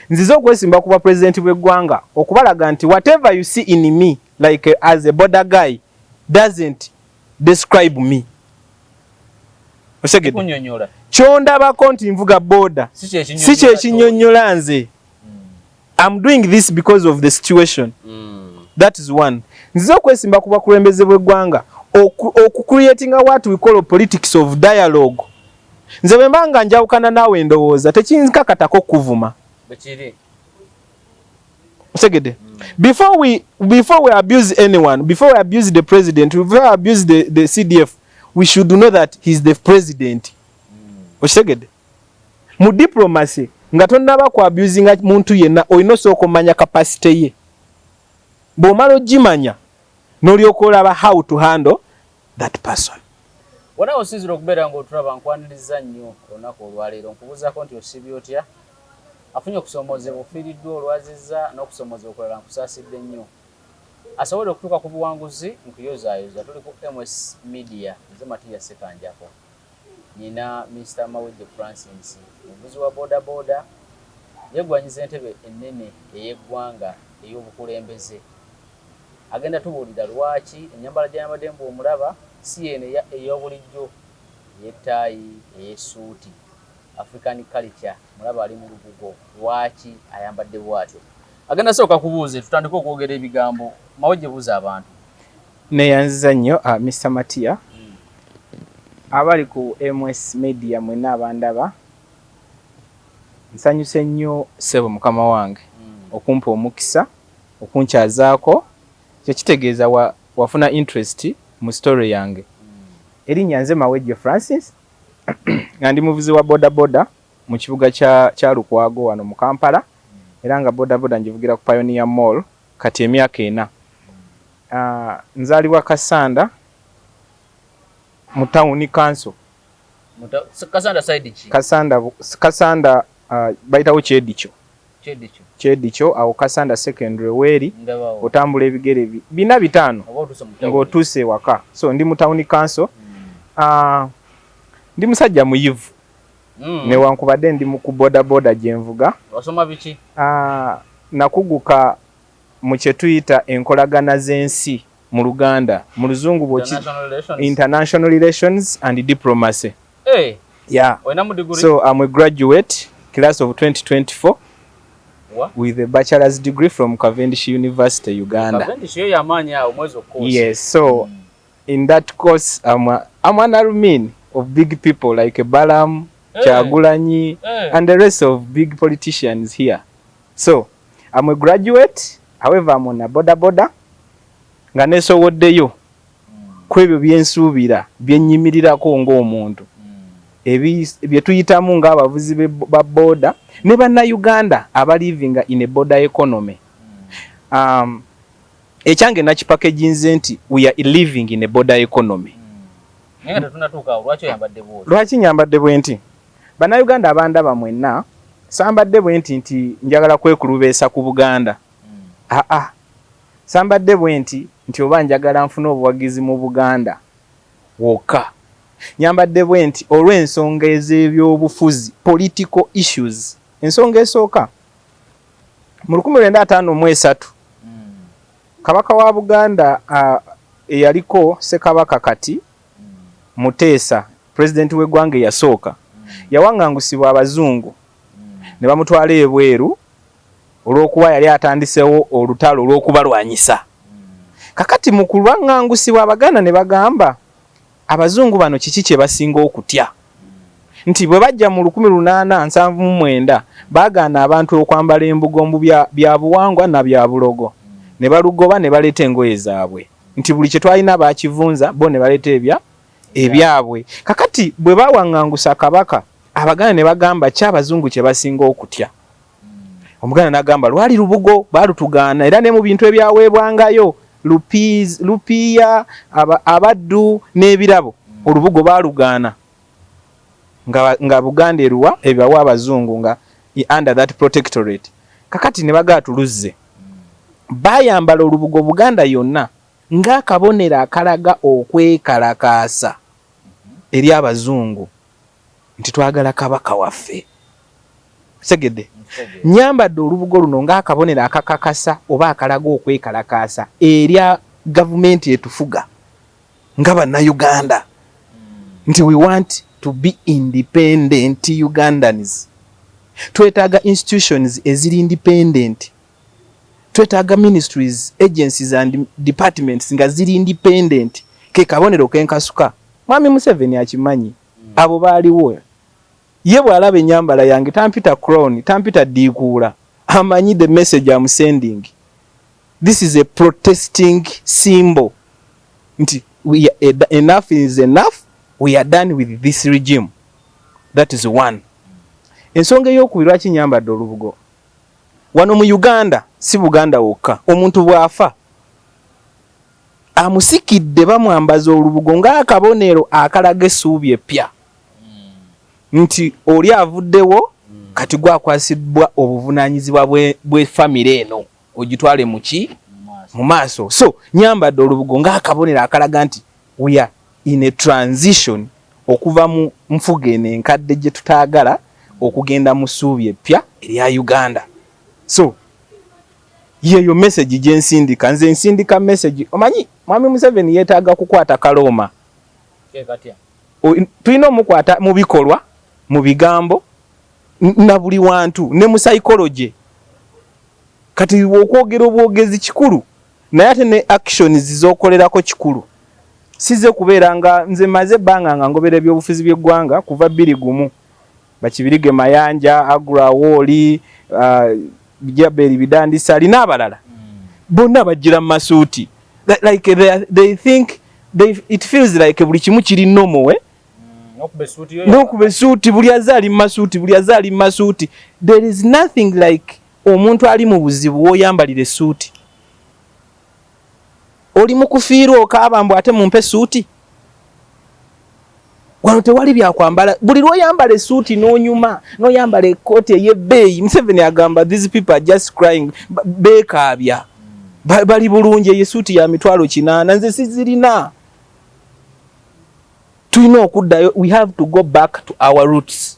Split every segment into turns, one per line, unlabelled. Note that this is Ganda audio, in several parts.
nzizo okwesimba kuba president bw'eggwanga okubalaga nti whatever you see in me like as a border guy doesn't describe me. Osegede kyondabako nti nvuga border si kye kinyonnyola nze. I'm doing this because of the situation. That is one. Nzizo okwesimba kuba kulembeze bw'eggwanga creating what we call a politics of dialogue. Nze bwe mbanga njawukana naawe ndowooza tekinkakatako kuvuma. Osegede. Before we abuse anyone, before we abuse the president, before we abuse the CDF, we should know that he's the president. Osegede. Mu diplomacy nga tonnaba ku abusing muntu yenna oyina osooka omanya capacity ye. Bw'omala ogimanya n'olyoka olaba how to handle that person.
Wona osinzira okubeera ng'otulaba nkwaniriza nnyo olunaku olwaleero nkubuuzako nti osibye otya? Afunye okusomoozebwa ofiiriddwa olwazizza n'okusomoozebwa okulala nkusaasidde nnyo. Asobole okutuuka ku buwanguzi nkuyozaayoza tuli ku MS Media nze Matiya Sekanjako. Nina Mr. Mawejje Francis omuvuzi wa boda boda yeggwanyiza entebe ennene ey'eggwanga ey'obukulembeze. Agenda tubuulira lwaki ennyambala gy'ayambadde omulaba si yeno ey'obulijjo ey'ettaayi ey'essuuti African culture mulaba ali mu lubugo lwaki ayambadde bw'atyo. Agenda sooka kubuuze tutandike okwogera ebigambo Mawejje buuza abantu.
Neyanziza nnyo Mr. Matiya abali ku MS Media mwena abandaba nsanyuse nnyo ssebo mukama wange okumpa omukisa okunkyazaako kyekitegeeza wafuna interest mu story yange. Erinnya nze Mawejje Francis nga ndi muvuzi wa boda boda mu kibuga kya Lukwago wano mu Kampala era nga boda boda njivugira ku Pioneer Mall kati emyaka 4. Nzaalibwa Kasanda mu town council.
Kasanda side ki?
Kasanda bayitawo Kyedicho awo Kasanda secondary weri otambula ebigere 4-5 ng'otuuse waka. So ndi mu town council. Ndi musajja muyivu. Newankubadde ndi mu boda boda gye nvuga.
Wasoma biki?
Nakuguka mu kye tuyita enkolagana z'ensi mu Luganda mu Luzungu international relations and diplomacy.
Hey.
Yeah. So I'm a graduate class of 2024.
What?
With a bachelor's degree from Cavendish University, Uganda.
Cavendish yamanya omwezo course.
Yes, so in that course I'm an alumni of big people like Balam, Chagulanyi, and the rest of big politicians here. So I'm a graduate, however I'm on a boda boda. Nga nesoboddeyo kwebyo byensuubira byennyimirirako ng'omuntu bye tuyitamu ng'abavuzi ba boda ne bannayuganda abalivinga in a border economy. Ekyange nakipakeginze nti we are living in a border economy. Lwaki nyambadde bwe nti bannayuganda abandaba mwenna sambadde bwe nti njagala kwekulubeesa ku Buganda. Sambadde bwe nti oba njagala nfuna obuwagizi mu Buganda wokka. Nyambadde bwe nti olw'ensonga ez'ebyobufuzi political issues. Ensonga esooka mu 1953 Kabaka wa Buganda eyaliko Ssekabaka kati Muteesa president w'eggwanga eyasooka yawangangusibwa abazungu ne bamutwala ebweru olw'okuba yali atandisewo olutalo olw'okubalwanyisa. Kakati mu kulwangangusibwa Abaganda ne bagamba abazungu bano kiki kye basinga okutya nti bwe bajja mu 1879 baagaana abantu okwambala embugombu bya buwangwa na bya bulogo ne balugoba ne baleeta engoye zaabwe nti buli kye twalina baakivunza bo ne baleeta ebyabwe. Kakati bwe bawangangusa Kabaka Abaganda ne bagamba ky'abazungu kye basinga okutya. Omuganda n'agamba lwali lubugo baalutugaana era ne mu bintu ebyaweebwangayo lupiya abaddu n'ebirabo olubugo baalugaana nga Buganda eruwa ebyawa abazungu nga under that protectorate. Kakati ne bagaatuluzze bayambala olubugo Buganda yonna ng'akabonero akalaga okwekalakaasa eri abazungu nti twagala Kabaka waffe. Segedde nyambadde olubugo luno ng'akabonero akakakasa oba akalaga okwekalakaasa erya gavumenti etufuga nga bannayuganda nti we want to be independent Ugandans. Twetaaga institutions eziri independent. Twetaaga ministries, agencies and departments nga ziri independent. Ke kabonero kenkasuka. Mwami Museveni akimanyi. Abo baaliwo. Ye bw'alaba ennyambala yange tampita crown, tampita diikuula. Amanyi the message I'm sending. This is a protesting symbol. Nti enough is enough. We are done with this regime. That is one. Ensonga ey'okubiri lwaki nyambadde olubugo. Wano mu Uganda, si Buganda wokka, omuntu bw'afa amusikidde bamwambaza olubugo ng'akabonero akalaga essuubi eppya. Nti oli avuddewo kati gwakwasiddwa obuvunaanyizibwa bwe famire eno ogitwale muki mu maaso. So nyambadde olubugo ng'akabonero akalaga nti we are in a transition okuva mu nfuga eno enkadde gye tutaagala okugenda mu ssuubi eppya erya Uganda. So yeyo message gye nsindika, nze nsindika message. Omanyi Mwami Museveni yeetaaga kukwata Kalooma. Tulina omukwata mu bikolwa, mu bigambo, na buli wantu, ne mu psychology. Kati okwogera obwogezi kikulu, naye ate ne actions z'okolerako kikulu. Size kubeera nga nze maze ebbanga nga ngobera ebyobufuzi by'eggwanga kuva 21 Bakibirige Mayanja, Agura Woli, Jaberi Bidandisa ali n'abalala. Bonna bajjira mu masuuti. Like they think it feels like buli kimu kiri normal. N'okuba essuuti buli azaali mu masuuti, buli azaali mu masuuti. There is nothing like omuntu ali mu buzibu w'oyambalira essuuti. Oli mu kufiirwa okaaba mbu ate mumpe essuuti. Wano tewali byakwambala. Buli lw'oyambala essuuti n'onyuma, n'oyambala ekkooti ey'ebbeeyi. Museveni agamba these people are just crying. Beekaabya. Bali bulungi essuuti ya $800. Nze sizirina. Tulina okuddayo. We have to go back to our roots.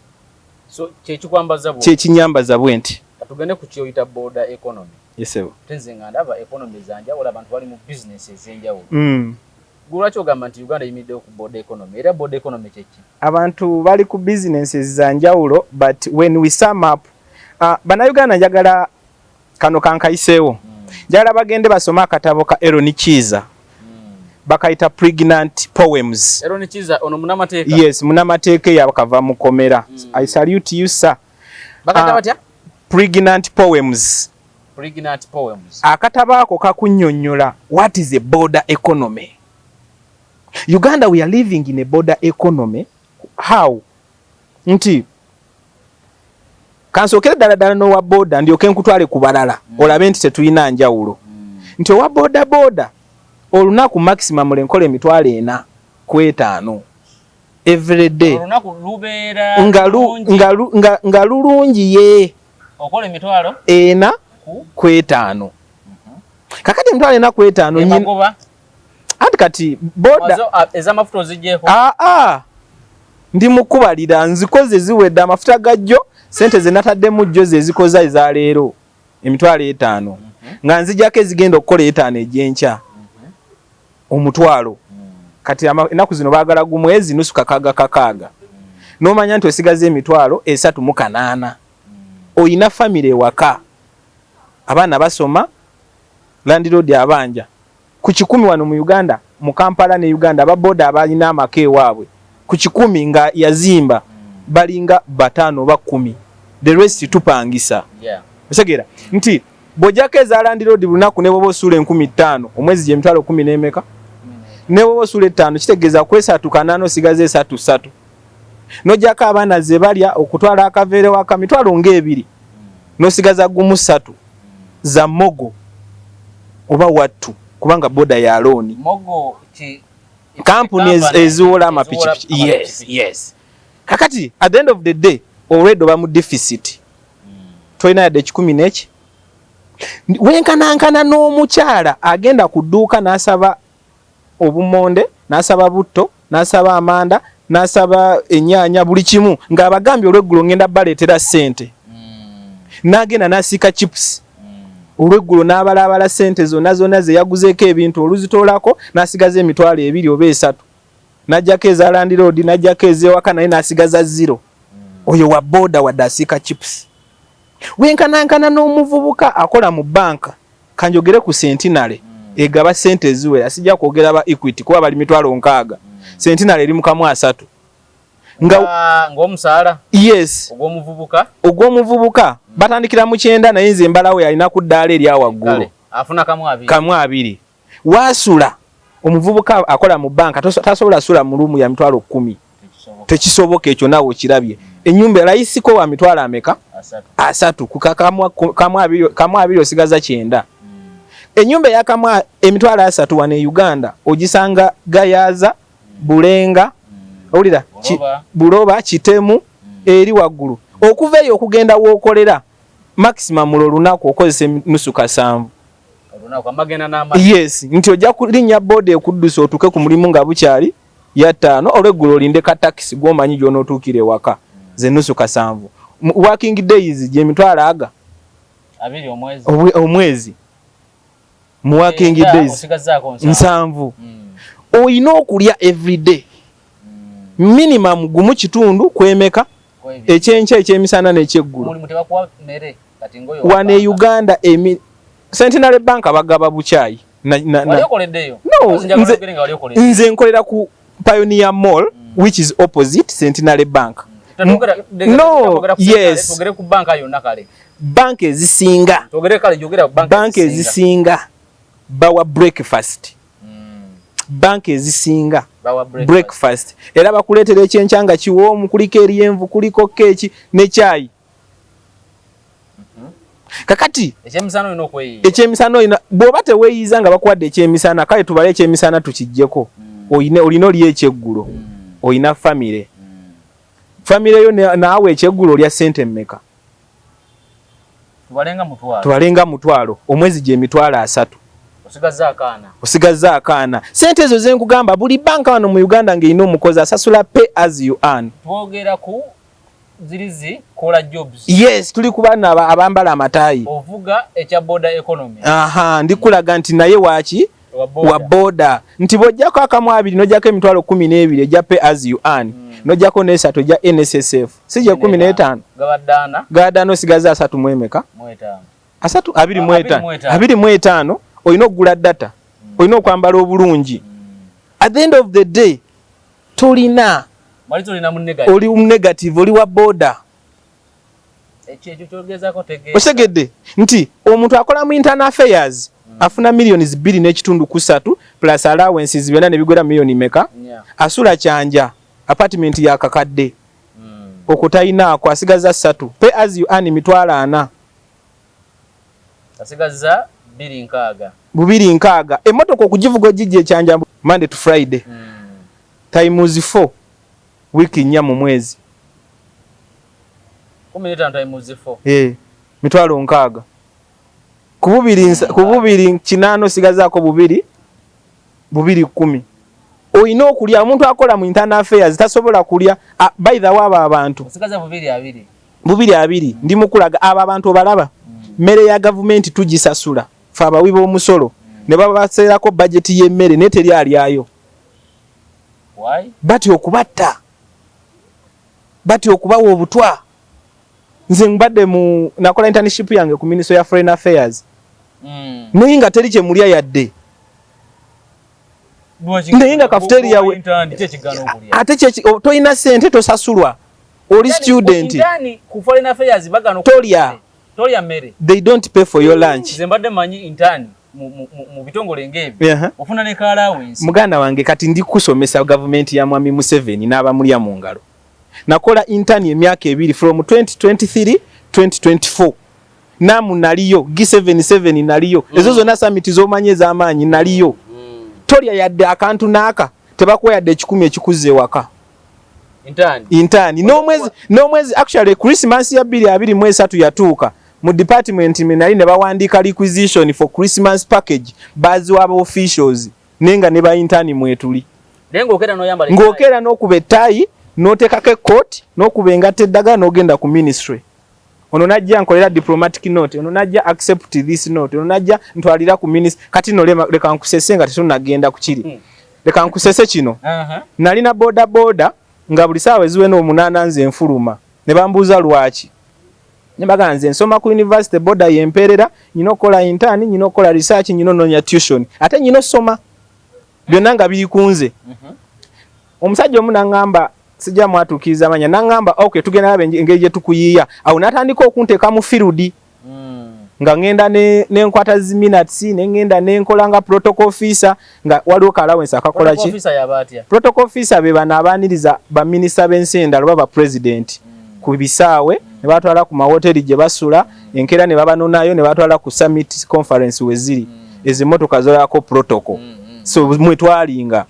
So kyekikwambaza bwo.
Kyekinyambaza bwe nti.
Katugende ku kyoyita border economy.
Yes sir.
Tenze nga ndaba economy zanjawulo abantu bali mu business ez'enjawulo. Lwaki ogamba nti Uganda yimiddewo ku border economy? Era border economy kyeki?
Abantu bali ku businesses zanjawulo, but when we sum up, bannayuganda njagala kano kankayiseewo. Njagala bagende basoma akatabo ka Aaron Kiza. Bakayita Pregnant Poems.
Aaron Kiza ono munamateeka?
Yes, munamateeka yakava mu komera. I salute you sir.
Bakayita batya?
Pregnant Poems.
Pregnant Poems.
Akatabo ako kakunnyonnyola what is a border economy. Uganda, we are living in a border economy. How? Nti kansokera ddala n'owa border ndyoke nkutwale ku balala olabe nti tetulina njawulo. Nti owa border olunaku maximum lenkola $4,000 every day.
Olunaku lubeera
nga lulungi ye
okola
$4,000 kakati $4,000
nyina
ati kati boda
ez'amafuta oziggyeko.
Ndi mukubalira nzikoze ziwedde amafuta gajjo sente ze nataddemu jjo ze zikoza eza leero $5,000 nga nzijjako ezigenda okukola $5 egy'enkya $1,000. Kati ennaku zino baagala gumwezi nusu kakaaga n'omanya nti osigaze $380. Oyina famire ewaka, abaana basoma, landlord abanja. Ku 10 wano mu Uganda, mu Kampala ne Uganda ababoda abalina amaka ewaabwe ku 10 nga yazimba balinga 5 oba 10. The rest tupangisa. Osegera nti bojjako eza landlord lunaku ne bwoba osuula 15,000 omwezi gye $10 n'emeka ne bwoba osuula 5 kitegeeza kwesatukanano osigaze 3 n'ojjako abaana ze balya okutwala akaveere waka $2,000 n'osigaza gumu 3 za mogo oba wattu kubanga boda ya loan.
Mogo
companies eziwola amapikipiki. Yes. Kakati at the end of the day already oba mu deficit. Toyina yadde 10 n'eki. Wenkanankana n'omukyala agenda ku dduuka n'asaba obumonde, n'asaba butto, n'asaba amanda, n'asaba ennyaanya buli kimu ng'abagambye olw'eggulo ngenda baleetera ssente. n'agenda n'asiika chips olweggulo n'abalabala ssente zonna ze yaguzeeko ebintu oluzitoolako n'asigaza emitwalo 2 oba 3 n'ajjako eza Land Road n'ajjako ez'ewaka naye n'asigaza 0 oyo wa boda wadde asiika chips wenkanankana n'omuvubuka akola mu banka kanjogere ku Centenary egaba ssente eziwera sijja kwogera ba Equity kuba bali mitwalo 6 Centenary eri mu kamu 3
ng'omusaala
yes ogw'omuvubuka batandikira mu 9 naye nze mbalawe alina ku ddaala erya waggulu
afuna kamu
2 waasula omuvubuka akola mu banka tasobola sula mu lumu ya mitwalo 10 tekisoboka ekyo naawe okirabye ennyumba erayisiko wa mitwalo ameka 3 ku kamu 2 osigaza 9 ennyumba ya kamu emitwalo 3 wano e Uganda ogisanga Gayaza Bulenga Olira Buloba Kitemu eri waggulu okuva eyo okugenda wookolera maximum lunaku okozesa nusu 7
olunaku amagenda n'amazzi
yes nti ojja kulinnya boda ekuddusa otuuke ku mulimu nga bukyali ya 5 olweggulo olinde ka taxi gw'omanyi gy'onootuukire waka ze nusu 7 working days gye mitwalo aga
2
omwezi mu working days 7 oyina okulya everyday minimum gumu kitundu kwemeka ekyenkya ekyemisana n'ekyeggulo wane Uganda Centenary Bank bagaba buchayi nze nkolera ku Pioneer Mall which is opposite Centenary Bank no yes bank ezisinga bawa breakfast bank ezisinga breakfast era bakuleetera ekyenkyanga kiwoomu kuliko eryenvu kuliko keeki ne chai kakati ekyemisano ina bw'oba teweeyiza nga bakuwadde ekyemisana kale tubale ekyemisana tukijjeko olina oli ekyeggulo olina famire yo naawe ekyeggulo olya ssente mmeka tubalenga mutwalo omwezi gye mitwalo 3 osigaza akaana sente ezo zenkugamba buli banka wano mu Uganda ng'erina omukozi asasula pay as you earn
twogera ku zirizi kola jobs
yes tuli ku bana abambala amataayi
ovuga ekya border economy
ndikulaga nti naye waaki wa border nti bojjako akamu 2 nojjako emitwalo 12 ejja pay as you earn nojjako ne3 ejja NSSF sije 15 gabaddaana osigaza 3 mwemeka 25 oyina okugula data oyina okwambala obulungi at the end of the day tolina oli negative oli wa border osegedde nti omuntu akola mu internal affairs afuna millions 2.3 plus allowances byonna ne bigwera million meka asula kyanja apartment ya kakadde okutayinaako asigaza 3 pay as you earn mitwalo 4
asigaza
2.6 emotoka okugivuga ojijja ekyanja Monday to Friday times 4 wiki 4 mu mwezi
15 times 4
mitwalo 6 ku bubiri 8 sigazaako 2 10 oyina okulya omuntu akola mu internal affairs tasobola kulya by the way abantu
sigaza 2
2 ndi mukulaga aba abantu obalaba mmere ya government tugisasula fa abawi b'omusolo ne babaseerako budget y'emmere neteri alyayo bati okubatta bati okubawa obutwa nze mbadde mu nakola internship yange ku Ministry of Foreign Affairs naye nga teri kye mulya yadde naye nga cafeteria we ate toyina ssente tosasulwa oli student
ku Foreign Affairs bagano tolya mmere
they don't pay for your lunch
zembadde manyi intern mu bitongole ngebi ofuna ne car allowance
muganda wange kati ndi kusomesa government ya Mwami Museveni n'abamulya mu ngalo nakola intern emyaka 2 from 2023 2024 namu naliyo G77 naliyo ezo zonna summit z'omanye z'amaanyi naliyo tolya yadde akantu naaka tebakuwa yadde 10 ekikuze waka intern n'omwezi actually Christmas ya 2023 yatuuka mu department nali ne bawandiika requisition for Christmas package bazi waba officials nenga ne ba intern mwetuli ng'okera n'okuba ettayi n'oteekako coat n'okuba engatta eddagala n'ogenda ku ministry ono najja nkolera diplomatic note, ono najja accept this note, ono najja ntwalira ku minister. Kati no leka nkusese nga tetunagenda kukiri. Leka nkusese kino. Nalina boda nga buli saawa eziwe n'omunaana nze nfuluma. Ne bambuuza lwaki. Ne bagamba nze nsoma ku university boda yemperera, nyino kola intern, nyino kola research, nyino nonya tuition. Ate nyino soma. Byonna nga biri kunze. Omusajja omu nangamba sijja mwatukiza manya nangamba okay tugenda nabe engeri gye tukuyiya. Awo natandika okunteeka mu field. Nga ngenda ne nkwata zi minutes ne ngenda ne nkola nga protocol officer nga waliwo allowance akakola ki protocol officer be bana abaniriza ba minister b'ensenda lwa ba president ku bisaawe ne batwala ku mahoteli gye basula enkera ne babanonayo ne batwala ku summit conference weziri ezimotoka zolako protocol so mwetwalinga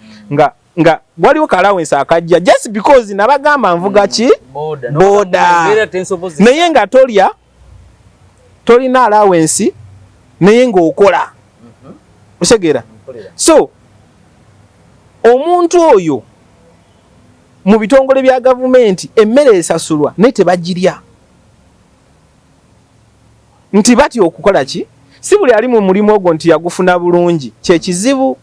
nga waliwo allowance akajja just because nabagamba nvuga ki boda naye nga tolina allowance naye ng'okola osegera so omuntu oyo mu bitongole bya gavumenti emmere esasulwa naye tebagirya nti batya okukola ki si buli ali mu mulimu ogwo nti yagufuna bulungi kyekizibu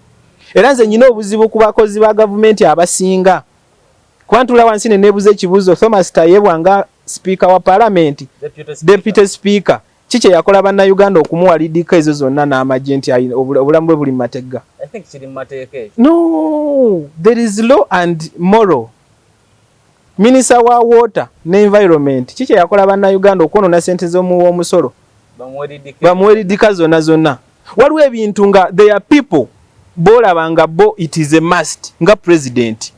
era nze nyina obuzibu ku bakozi ba gavumenti abasinga kwantula wansi nenebuze ekibuzo Thomas Tayebwa nga speaker wa parliament deputy speaker chiche yakola banna Uganda okumuwa lidika ezo zonna n'amagenti obulamu bwe buli matega.
I think kiri mateke.
No, there is law and moral. Minister wa water ne environment chiche yakola banna Uganda okwonona sente z'omuwa omusolo. Bamuwe lidika zonna. Waliwo ebintu nga they are people bolabanga bo it is a must nga president.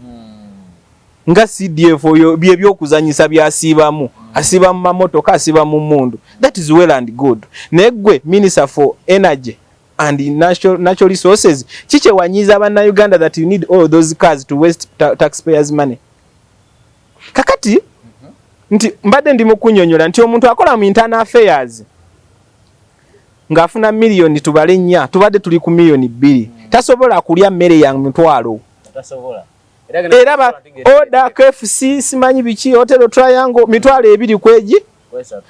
Nga CDF oyo by'ebyokuzanyisa byasibamu asiba mu mamotoka asiba mu mundu that is well and good negwe minister for energy and natural resources chiche wanyiza abana Uganda that you need all those cars to waste taxpayers money kakati nti mbadde ndimo kunyonyola nti omuntu akola mu internal affairs ngafuna milioni tubale nnya tubadde tuli ku milioni 2 tasobola kulya mmere ya mutwalo
tasobola
era ba order KFC simanyi biki hotel triangle mitwale ebiri kweji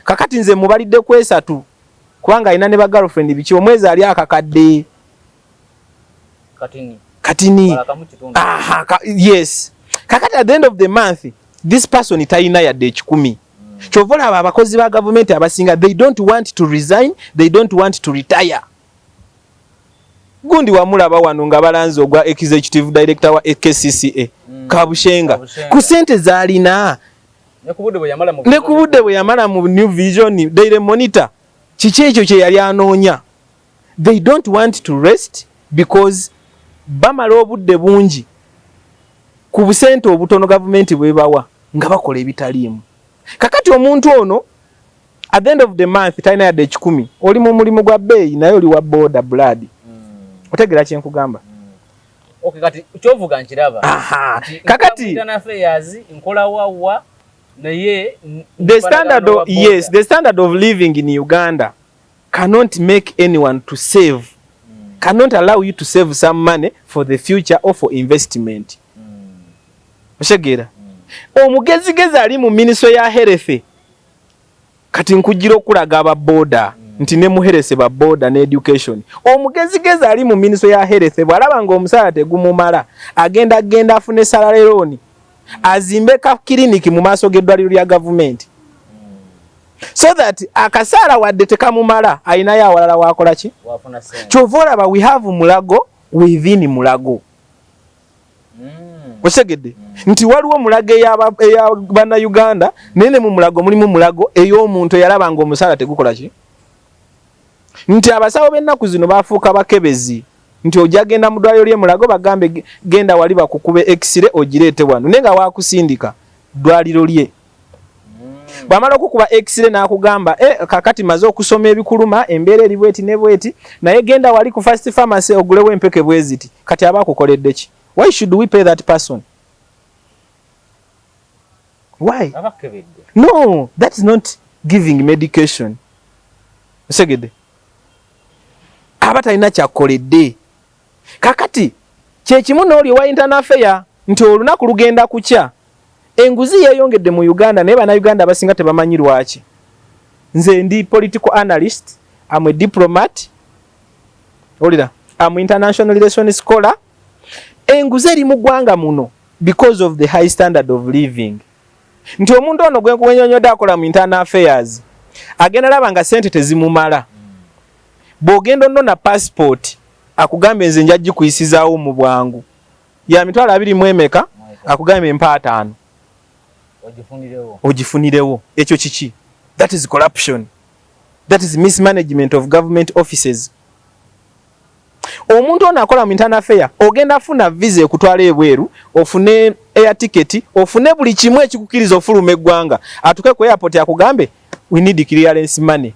kakati nze mubalidde kwesatu kubanga ina ne ba girlfriend biki omwezi ali akakadde katini yes kakati at the end of the month this person itayina yadde ekikumi chovola abakozi ba government abasinga they don't want to resign they don't want to retire gundi wamulaba wano nga balanze ogwa executive director wa KCCA Kabushenga ku sente zalina ne kubudde bwe yamala mu New Vision Daily Monitor kiki ekyo kye yali anoonya they don't want to rest because bamala obudde bungi ku busente obutono government bwebawa nga bakola ebitaliimu kakati omuntu ono at the end of the month taina yadde 10 oli mu mulimu gwa beeyi naye oli wa border blood otegera kye nkugamba
okay kati kyovuga nkiraba
kakati
nkola wawa naye
the standard of living in Uganda cannot make anyone to save cannot allow you to save some money for the future or for investment oshegera omugezigezi ali mu ministry ya health kati nkujira okulaga aba border nti ne muherese ba border ne education omugezigezi ali mu ministry ya health bwalaba nga omusala tegumumala agenda afune salary loan azimbe ka clinic mu maaso g'eddwaliro lya government so that akasala wadde tekamumala ayina ya walala wakola ki
wafuna sente
chovola ba we have mulago within mulago osegedde nti waliwo mulago ya bana Uganda nene mu mulago mulimu mulago eyo omuntu yalaba nga omusala tegukola ki nti abasawo bennaku zino bafuuka bakebezi nti ojagenda mu ddwaliro lye mulago bagambe genda wali bakukube x-ray ogireete wano nenga wakusindika ddwaliro lye bamala okukuba x-ray n'akugamba kakati maze okusoma ebikuluma embeera eri bweti ne bweti naye genda wali ku first pharmacy ogulewo empeke bweziti kati aba akukoledde ki why should we pay that person why no that is not giving medication segede abatalina kyakoledde kakati kyekimu n'oli wa internal affair nti olunaku lugenda kukya enguzi yeeyongedde mu Uganda naye bana Uganda abasinga tebamanyi lwaki nze ndi political analyst, I'm a diplomat, olira, I'm international relations scholar. Enguze eri mu ggwanga muno because of the high standard of living. Nti omuntu ono gwe kunyonyodde akola mu internal affairs agenda laba nga sente tezimumala. Bw'ogenda nno na passport akugambe nze nja gikuyisizaawo mu bwangu ya mitwalo 20 emeka akugambe empa 5 ogifunirewo. Ekyo kiki? That is corruption. That is mismanagement of government offices. Omuntu ono akola mu internal affair ogenda afuna visa ekutwala ebweru, ofune air ticket, ofune buli kimu ekikukiriza ofuluma eggwanga, atuke ku airport akugambe we need clearance money.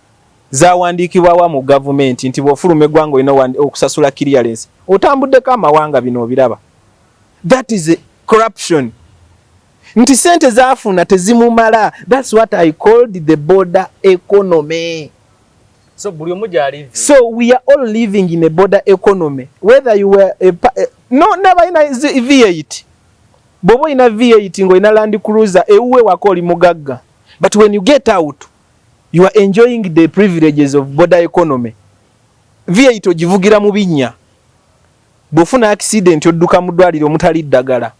Zawandiikibwawa mu government nti bw'ofuluma eggwanga olina okusasula clearance. Otambuddeko amawanga bino obiraba. That is corruption. Nti sente zaafuna tezimumala. That's what I called the border economy.
So buli omu gy'ali.
So we are all living in a border economy. Whether you were no never in a V8. Bobo ina V8 ngo ina Land Cruiser ewuwe wako oli mugagga. But when you get out, you are enjoying the privileges of border economy. V8 ogivugira mu binnya. Bofuna accident odduka mu ddwaliro omutali ddagala.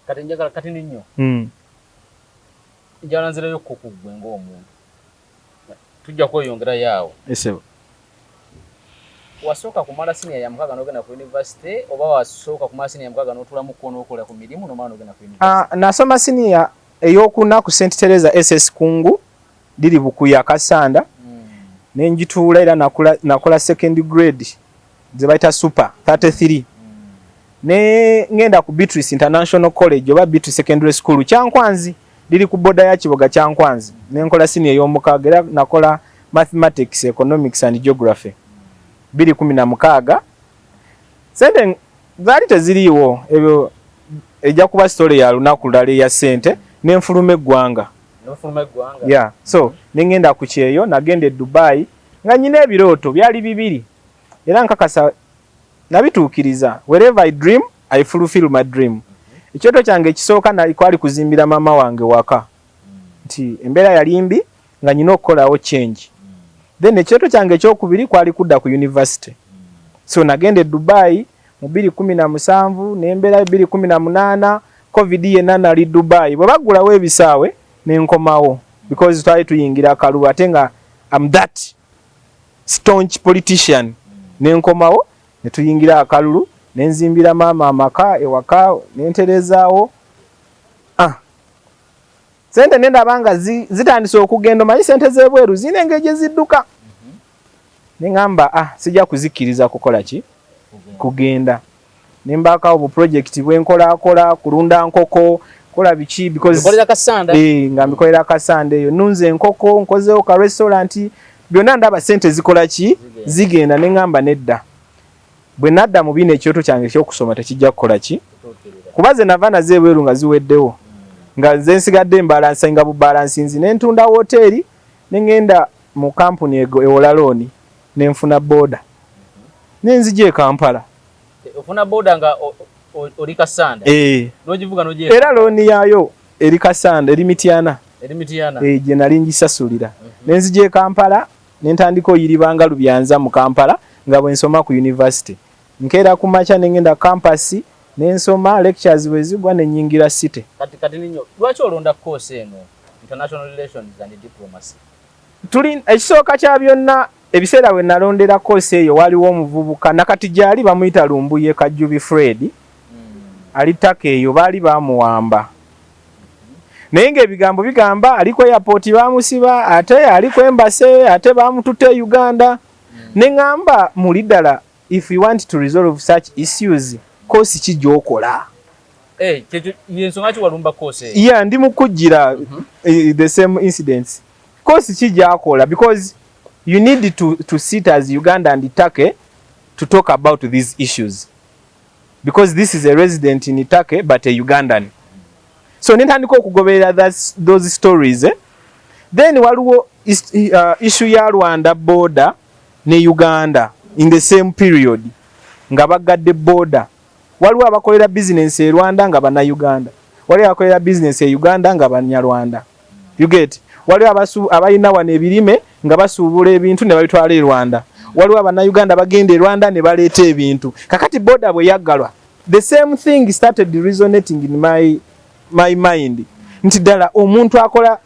Kati njagala kati nnyo. Njagala nzirayo kokugwe ng'omuntu. Tujja kweyongera yaawo.
Esebo.
Wasooka kumala senior ya mukaaga n'ogenda ku university oba wasooka kumala senior ya mukaaga n'otula mu kkono okola ku mirimu n'omala n'ogenda ku university?
Nasoma senior ey'okuna ku St. Teresa SS Kungu liri Bukuya Kasanda. Nenjituula era nakola second grade ze bayita super 33. Ne ngenda ku Beatrice International College oba Beatrice Secondary School Kyankwanzi liri ku boda ya Kiboga Kyankwanzi. Nenkola senior ey'omukaaga era nakola mathematics, economics and geography. 2016 sente zaali teziriiwo ebyo ejja kuba story ya lunaku lulala ya sente n'enfuluma eggwanga. Yeah, so nengenda ku kyeyo nagenda e Dubai nga nyina ebirooto byali bibiri era nkakasa nabituukiriza. Wherever I dream I fulfill my dream. Ekyoto kyange ekisooka kwali kuzimbira mama wange waka nti embeera yali mbi nga nyina okukolawo change. Then ekyoto kyange ekyokubiri kwali kudda ku university. So nagenda e Dubai mu 2017 n'embeera 2018 COVID yenna nali Dubai. Bwe bagulawo ebisaawe nenkomawo because twali tuyingira akalubu ate nga I'm that staunch politician. Nenkomawo ne tuyingira akalulu nenzimbira maama amaka ewaka nenterezaawo. Sente nenda banga zitandise okugenda manyi sente z'ebweru zinengeje zidduka. Nengamba sijja kuzikiriza kukola ki kugenda. Nembaka obu project bwenkola kulunda nkoko kola biki because
nkolera kasanda
nga mikolera kasanda eyo nunze enkoko nkozeewo ka restaurant byonna ndaba sente zikola ki zigenda. Nengamba nedda bwe nadda mu bino ekyoto kyange ekyokusoma tekijja kukola ki kubaze navana z'ebweru nga ziweddewo nga nze nsigadde mbalansa nga bubalansinzi nentunda hoteli nengenda mu kampuni ewolalooni nenfuna boda nenzije Kampala.
Ofuna boda nga oli Kasanda nogivuga noje
era looni yaayo eri Kasanda eri Mityana gye nali ngisasulira. Nenzije Kampala nentandika oyiribanga Lubyanza mu Kampala nga bwe nsoma ku university. Nkeera ku makya nengenda campus nensoma lectures bwezigwa nenyingira city.
Kati ninyo lwaki olonda course eno international relations and diplomacy?
Tuli ekisooka kya byonna ebiseera we nalondera course eyo waliwo omuvubuka nakati gyali bamuyita Lumbuye Kajubi Fred alitaka eyo baali bamuwamba. Naye ng'ebigambo bigamba aliko airport bamusiba ate aliko embassy ate bamututte Uganda. Nengamba muli ddala if you want to resolve such issues course ki gy'okola?
Yensonga ki walumba course?
Yeah, ndi mukujjira the same incidents. Course ki gy'akola because you need to sit as Uganda and Turkey to talk about these issues. Because this is a resident in Turkey but a Ugandan. So nentandika okugoberera those stories. Then waliwo issue ya Rwanda border ne Uganda in the same period. Nga bagadde border. Waliwo abakolera business e Rwanda nga bana Uganda. Waliwo abakolera business e Uganda nga banya Rwanda. You get? waliwo abalina wano ebirime nga basuubula ebintu ne babitwala e Rwanda, waliwo abannayuganda bagenda e Rwanda ne baleeta ebintu. Kakati boda bwe yaggalwa, the same thing started resonating in my mind nti ddala omuntu akola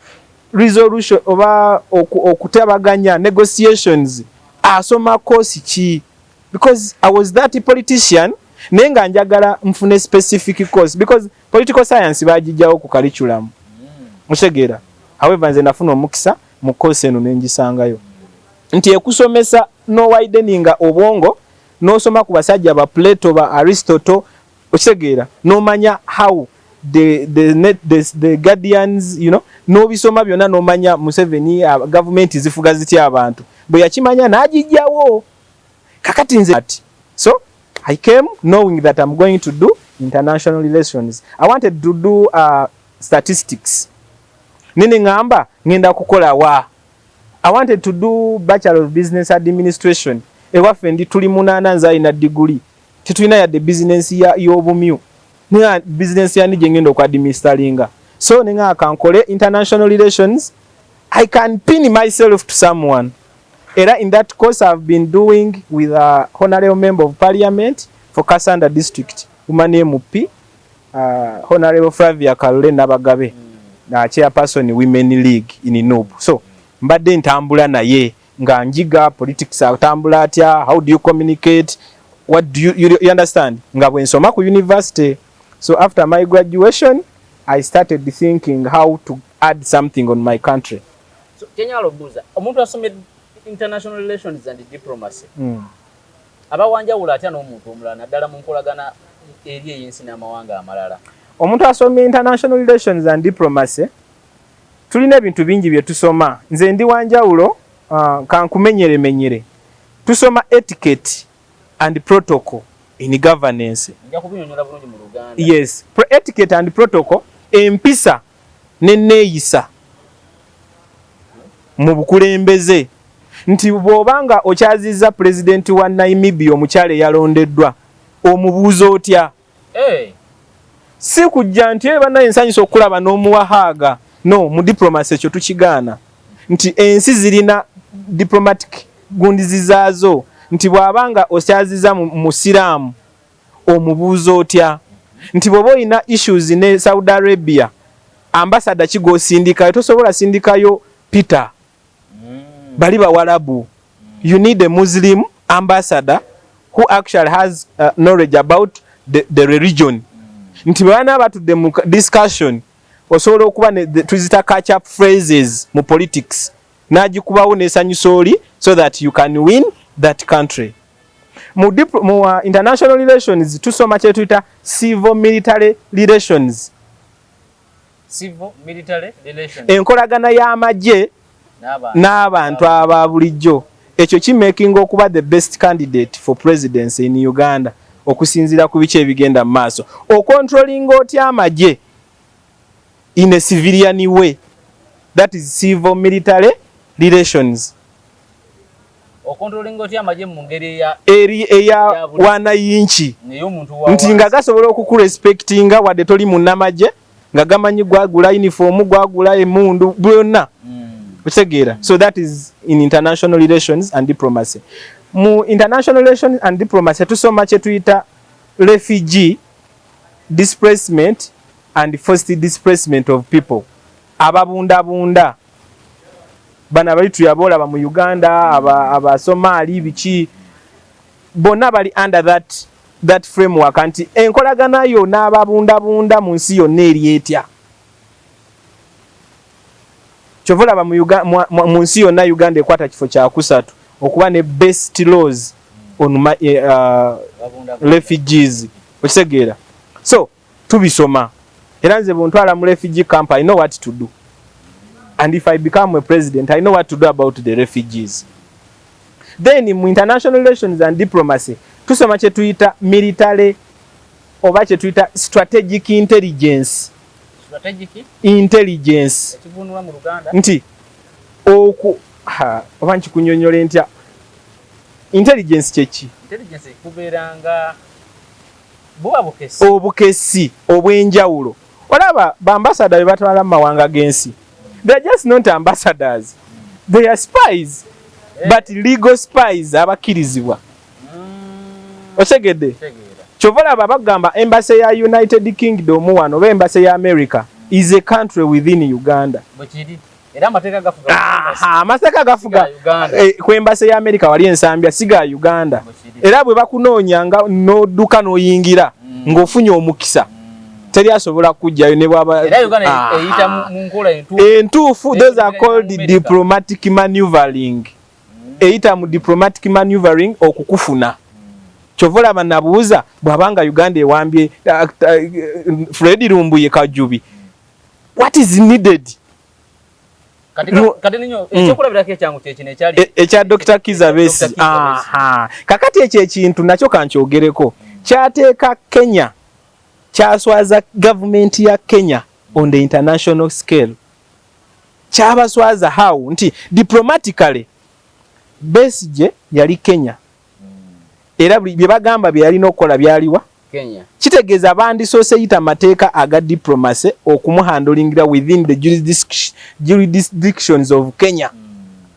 resolution oba okutabaganya negotiations asoma course ki, because I was that politician naye nga njagala nfune specific course because political science bagijjawo ku curriculum. Mutegeera. However nze nafuna omukisa mu course eno nenjisangayo nti ekusomesa no wideninga obwongo n'osoma ku basajja ba Plato ba Aristotle, okitegeera n'omanya how the guardians, you know, n'obisoma byonna n'omanya Museveni government zifuga zitya abantu bwe yakimanya n'agijjawo. Kakati nze ati so I came knowing that I'm going to do international relations. I wanted to do statistics. Nini ngamba ngenda kukola wa. I wanted to do Bachelor of Business Administration. Ewaffe ndi tuli munana nza ina degree. Titulina ya the business ya y'obumyu. Ninga business ya nije ngenda ku administralinga. So ninga akankole international relations. I can pin myself to someone. Era in that course I've been doing with a honorable member of parliament for Kasanda district, Umane MP, Honorable Flavia Kalule Nabagabe, na chairperson Women League in Inubu. So mbadde ntambula naye nga njiga politics atambula atya, how do you communicate, what do you understand, nga bwe nsoma ku university. So after my graduation I started thinking how to add something on my country.
So Kenya lobuza omuntu asomye international relations and diplomacy. Abawanjawula atya n'omuntu omulala naddala mu nkolagana eri ey'ensi n'amawanga amalala.
Omuntu asomye international relations and diplomacy tulina ebintu bingi bye tusoma. Nze ndi wanjawulo kankumenyere. Tusoma etiquette and protocol in governance.
Nja kubinyonyola bulungi mu Luganda.
Yes, etiquette and protocol empisa n'enneeyisa mu bukulembeze. Nti bw'obanga okyaziza president wa Namibia omukyala yalondeddwa omubuuzo otya? Si kujja nti bana ensanyusa okulaba n'omuwahaaga. No, mu diplomacy ekyo tukigaana. Nti ensi zirina diplomatic gundizi zaazo. Nti bw'abanga okyaziza mu Siraamu omubuuzo otya? Nti bw'oba olina issues ne Saudi Arabia ambassador kigosindikayo tosobola sindikayo Peter. Bali bawalabu. You need a Muslim ambassador who actually has knowledge about the religion. Nti bana batudde mu discussion osobola okuba ne tuzita catch up phrases mu politics n'agikubawo n'esanyusa oli so that you can win that country. Mu international relations tusoma kye tuyita civil military relations.
Civil military relations.
Enkolagana y'amagye n'abantu aba bulijjo. Ekyo kimakinga okuba the best candidate for presidency in Uganda okusinzira ku bice ebigenda mu maaso. Ocontrolling otya amagye in a civilian way. That is civil military relations.
Ocontrolling otya amagye mu ngeri
eya wanayinchi. Nti nga gasobola okukurespectinga wadde toli munnamagye nga gamanyi gwagula uniform gwagula emundu byonna. So that is in international relations and diplomacy. Mu international relations and diplomacy tusoma kye tuyita refugee displacement and forced displacement of people. Ababunda bana bali tuyabola ba mu Uganda aba Somali biki bonna bali under that framework anti enkolagana yo n'ababunda mu nsi yonna eri etya. Chovola ba mu nsi yonna Uganda ekwata kifo kya kusatu okuba ne best laws on refugees. Okitegeera. So tubisoma. Era nze bontwala mu refugee camp, I know what to do. And if I become a president, I know what to do about the refugees. Then in international relations and diplomacy, tusoma kye tuyita military oba kye tuyita strategic intelligence.
Strategic
intelligence.
Ekivunula mu Luganda. Nti
oba nkikunyonyole ntya. Intelligence kyeki?
Intelligence kubeeranga buba
obukesi obwenjawulo. Olaba bambasada be batwala mu mawanga g'ensi They are just not ambassadors. They are spies. But legal spies abakirizibwa. Osegede. Chovola babagamba embassy ya United Kingdom wano oba embassy ya America is a country within Uganda.
Era amateeka gafuga.
Amateeka gafuga ku embassy ya America wali ensambya siga Uganda. Era bwe bakunoonya nga n'odduka n'oyingira ng'ofunye omukisa. Teri asobola kujjayo ne bwaba.
Era Uganda eyita mu nkola
entuufu. Those are called diplomatic maneuvering. Eyita mu diplomatic maneuvering okukufuna. Chovola banabuuza bwabanga Uganda ewambye Fred Lumbuye Kajubi. What is needed?
Kati ninyo ekyokulabirako ekyangu kyekino ekyali
ekya Dr. Kizza Besigye. Kakati ekyo ekintu nakyo kankyogereko. Kyateeka Kenya, kyaswaza government ya Kenya on the international scale. Kyabaswaza how nti diplomatically Besigye yali Kenya. Era bye bagamba bye yalina okukola byaliwa
Kenya.
Kitegeeza bandisoose yita amateeka aga diplomacy okumuhandolingira within the jurisdictions of Kenya.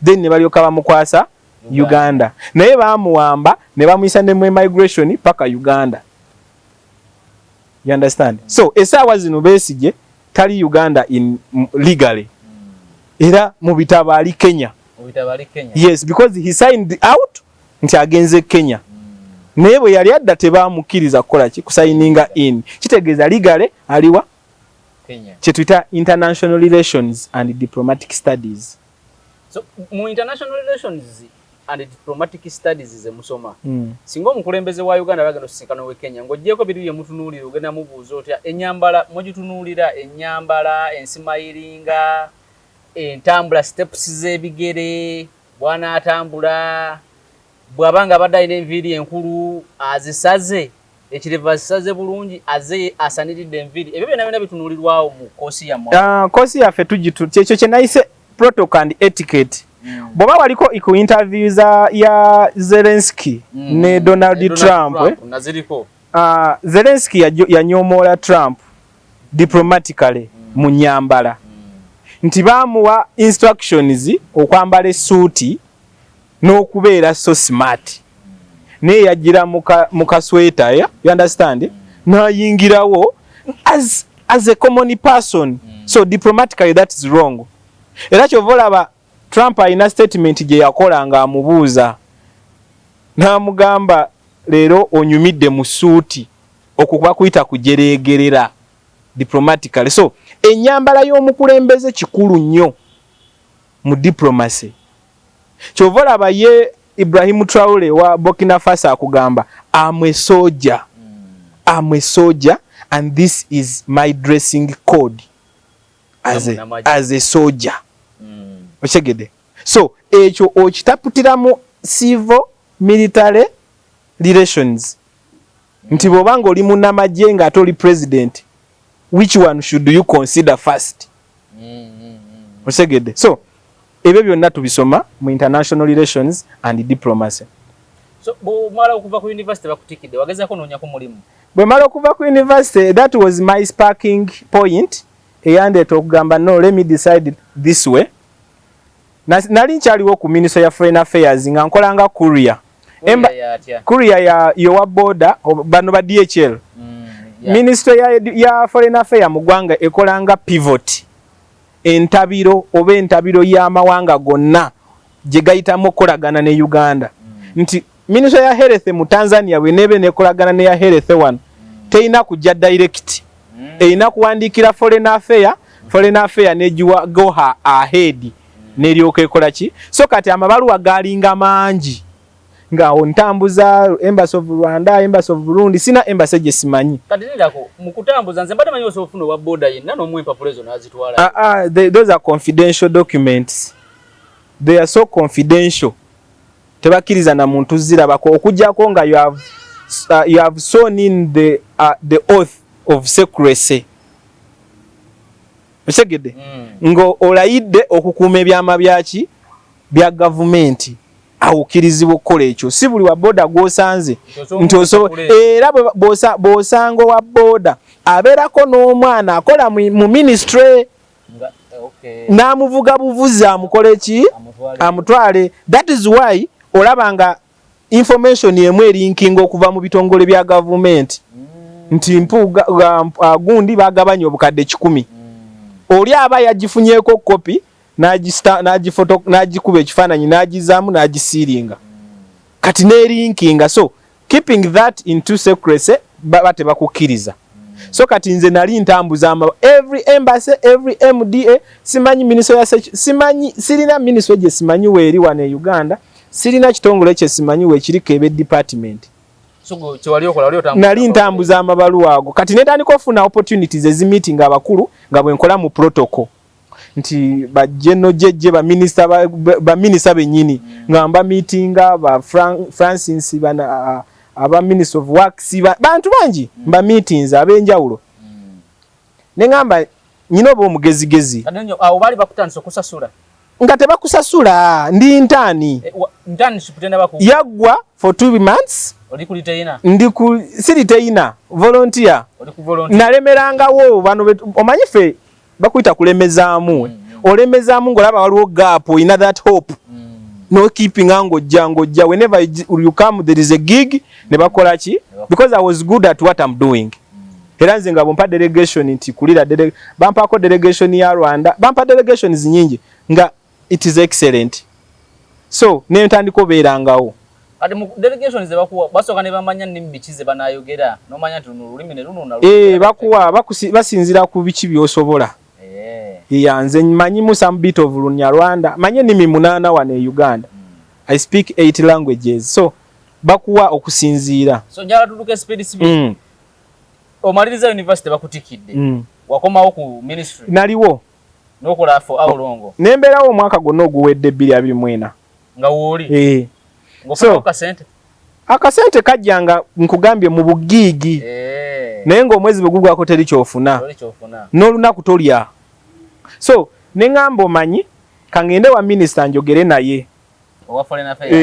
Then ne balyoka bamukwasa Uganda. Naye bamuwamba ne bamuyisa ne mu immigration paka Uganda. You understand? So esaawa zino Besigye tali Uganda in legally. Era mu bitabo ali Kenya. Yes, because he signed out nti agenze Kenya. Naye bwe yali adda tebamukkiriza kukola ki kusayininga in. Kitegeeza legally aliwa
Kenya.
Kyetuyita international relations and diplomatic studies.
So mu international relations and diplomatic studies ze musoma. Singa omukulembeze wa Uganda bagenda osinkana we Kenya ng'oggyeko biri bye mutunuulira ogenda mubuuza otya ennyambala mugitunuulira ennyambala ensimayiringa entambula steps z'ebigere bwana atambula bwabanga abadde enviri enkulu azisaze ekireva zisaze bulungi aze asaniridde enviri ebyo byonna bitunuulirwawo mu koosi yammwe.
Koosi yaffe tugitu kyekyo kye nayise protocol and etiquette. Bw'oba waliko ku interviews ya Zelensky ne Donald Trump
naziriko.
Zelensky yanyoomoola Trump diplomatically mu nnyambala nti baamuwa instructions okwambala essuuti n'okubeera so smart. Naye yajjira mu kasweta, you understand? N'ayingirawo as a common person. So diplomatically that is wrong. Era kyova olaba Trump alina statement gye yakola nga amubuuza n'amugamba leero onyumidde mu ssuuti okuba kuyita kujereegerera diplomatically. So ennyambala y'omukulembeze kikulu nnyo mu diplomacy. Kyova olaba ye Ibrahim Traore wa Burkina Faso akugamba I'm a soldier. I'm a soldier and this is my dressing code as a soldier. Ochegede. So ekyo okitaputiramu civil military relations. Nti bw'obanga oli munnamagye nga ate oli president, which one should you consider first? Ochegede. So ebyo byonna tubisoma mu international relations and diplomacy.
So bw'omala okuva ku university bakutikidde wagezaako noonyako mulimu?
Bwe mala okuva ku university, that was my sparking point eyandeeta okugamba no, let me decide this way. Nali nkyaliwo ku Ministry ya Foreign Affairs nga nkolanga courier. Courier yowa border bano ba DHL. Ministry ya Foreign Affairs mu ggwanga ekolanga pivot. Entabiro oba entabiro y'amawanga gonna gye gayitamu okolagana ne Uganda. Nti Ministry ya Health mu Tanzania bw'eneebe nekolagana ne ya Health wano teyina kujja direct. Eyina kuwandiikira Foreign Affairs negiwa go ahead neryoka ekola ki. So kati amabaluwa galinga mangi nga ontambuza Embassy of Rwanda, Embassy of Burundi, sina embassy gye simanyi.
Kati nirako mu kutambuza nze mbadde manyi osofuna wa border yenna n'omuwa prezo n'azitwala.
Those are confidential documents. They are so confidential. Tebakkiriza na muntu zirabako okujjako nga you have sworn in the oath of secrecy. Osegede ngo olayidde okukuuma ebyama byaki bya gavumenti awukirizibwa okukola ekyo. Si buli wa boda gwosanze nti era bw'osanga wa boda abeerako n'omwana akola mu ministry
Okay.
Namuvuga buvuzi amukole ki amutwale. That is why olabanga information yemwe linking okuva mu bitongole bya government nti mpuga gundi bagabanya obukadde 10 oli aba yagifunyeko copy nagifoto nagikuba ekifaananyi nagizamu nagisiringa kati ne linkinga so keeping that into secrecy bate bakukiriza so kati nze nali ntambuza every embassy every MDA simanyi minister ya simanyi sirina minister je simanyi weri wane Uganda sirina kitongole kye simanyi we kiri kebe department
so kiwali okola oli otambuza
nali ntambuza amabaluwa ago kati netandika ofuna opportunities ezi meeting abakulu nga bwe nkola mu protocol nti ba general jeje ba minister benyini ngamba meeting ba Francis bana aba minister of works bantu banji mba meetings abenjawulo nengamba nyino bo mugezigezi
adenyo awo bali bakutandisa okusasula
nga tebakusasula ndi ntani
internship tena baku
yagwa for 2 months
oli kuliteina
ndiku siliteina volunteer
oli ku volunteer
nalemeranga wo bano omanyife bakuita kulemezaamu olemezaamu ngolaba waliwo gap in that hope no keeping ango jja whenever you come there is a gig ne bakola ki because I was good at what I'm doing era nze nga bompa delegation nti kulira bampako delegation ya Rwanda bampa delegations nyingi nga it is excellent so ne ntandiko berangawo
ati mu delegations bakuwa basoka ne bamanya nimbikize banayogera no manya tunululimi ne lununa
bakuwa basinzira ku bichi byosobola nze manyi some bit of Rwanda manye nimi 8 wane Uganda I speak 8 languages so bakuwa okusinzira
so njala tuduke speed speed omaliriza university bakutikidde wakomawo ku ministry
naliwo
nokola for how long
nemberawo omwaka gonna oguwedde 2024
nga woli
so akasente kajjanga nkugambye mu bugigi naye ng'omwezi bwe gugwako teri kyofuna n'olunaku tolya so nengamba omanyi kangende wa minister njogere naye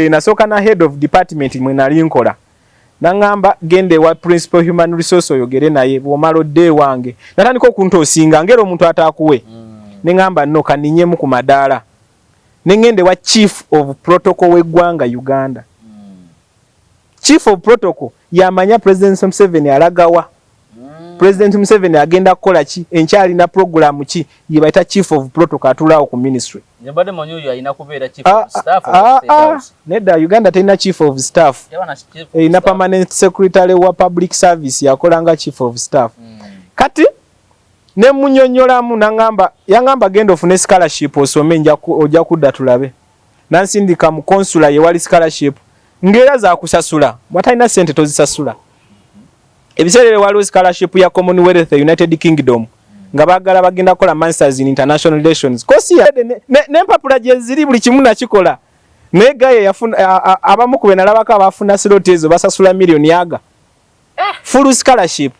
nasooka na head of department mwe nali nkola nangamba gende wa principal human resource oyogere naye bw'omala odde wange natandika okuntoosinga ngero omuntu ataakuwe nengamba no kaninyemu ku madaala nengende wa chief of protocol w'eggwanga Uganda chief of protocol yamanya president Museveni alagawa president Museveni agenda kukola ki enkyali na program ki yibaita chief of protocol atulawo ku ministry
njabade manyoyo ayina kubeera chief of staff
neda Uganda tena chief of staff ina permanent secretary wa public service yakolanga chief of staff kati ne munyonyolamu nangamba yangamba genda ofune scholarship osome ojja kudda tulabe nansindika mu consular ye wali scholarship ngera za kusasula watalina sente tozisasula ebiserere waliwo scholarship ya Commonwealth United Kingdom nga bagala bagenda kola masters in international relations kosi nempapula je ziri buli kimu nakikola negaye yafuna abamu kubena labaka abafuna slot ezo basasula million yaga full scholarship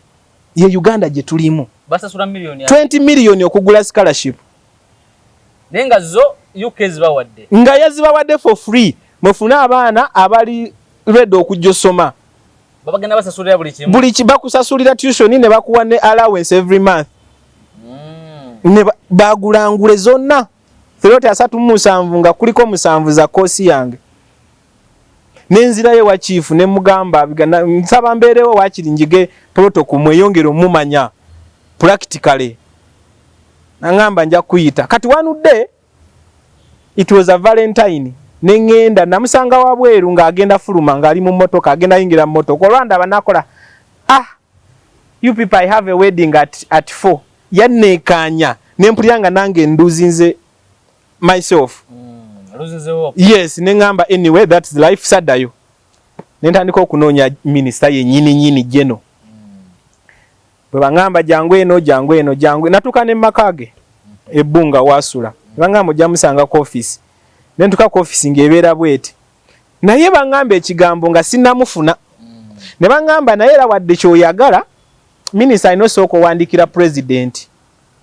ye Uganda je tulimu
basasula million yaga
20 million okugula scholarship
nenga zo UK zibawadde
nga yazibawadde for free mufuna abaana abali ready okujosoma
babagenda basasulira
buli kibakusasulira tuition ne bakuwa ne allowance every month ne bagulangule zonna 37 nga kuliko 7 za kosi yange nenzirayo wa chief ne mugamba bigana nsaba mberewo wakiri njige protocol mweyongero mumanya practically nangamba nja kuyita kati one day it was a Valentine nengenda namusanga wabweru nga agenda fuluma nga ali mu motoka agenda yingira mu motoka Rwanda banakola you people I have a wedding at 4 yanekanya nempuliyanga nange nduzinze myself yes nengamba anyway that's the life sadayo nentandika okunonya minister ye nyini jeno bangamba jangwe natukane makage ebbunga wasula bangamba jamusanga ku office nentuka ku office ngebeera bwete naye bangamba ekigambo nga sinamufuna ne bangamba naye era wadde kyoyagala minister inosoko wandikira president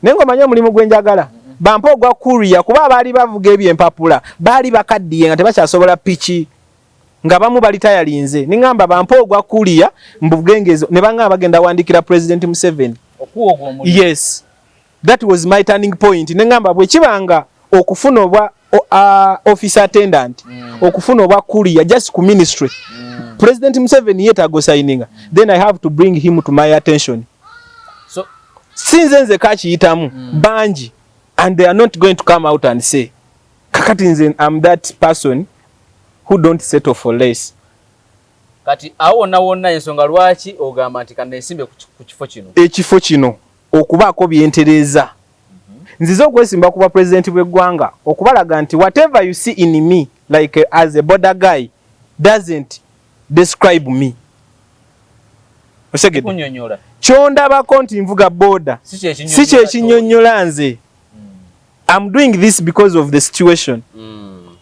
nengo manya mulimu gwenjagala bampo gwa courier kuba abali bavuga ebyempapula bali bakaddiye nga tebakyasobola pichi nga bamu bali tayalinze ningamba bampo gwa courier mbugengezo ne bangamba bagenda wandikira president Museveni
okuwo
yes That was my turning point. Nengamba bwe kibanga okufuna obwa office attendant, okufuna obwa courier just ku ministry. President Museveni yeta go signing. Then I have to bring him to my attention.
So
since nze kachiyitamu banji, and they are not going to come out and say kakati nze I'm that person who don't settle for less.
Kati awona wonna ensonga lwaki ogamba nti kana esimbe ku kifo kino.
Ekifo kino okubaako byentereza. Nzize okwesimba kuba president bw'eggwanga okubalaga nti whatever you see in me like as a border guy doesn't describe me. Osegede
kunyonyola
kyondabako nti nvuga border si kye kinyonnyola nze. I'm doing this because of the situation.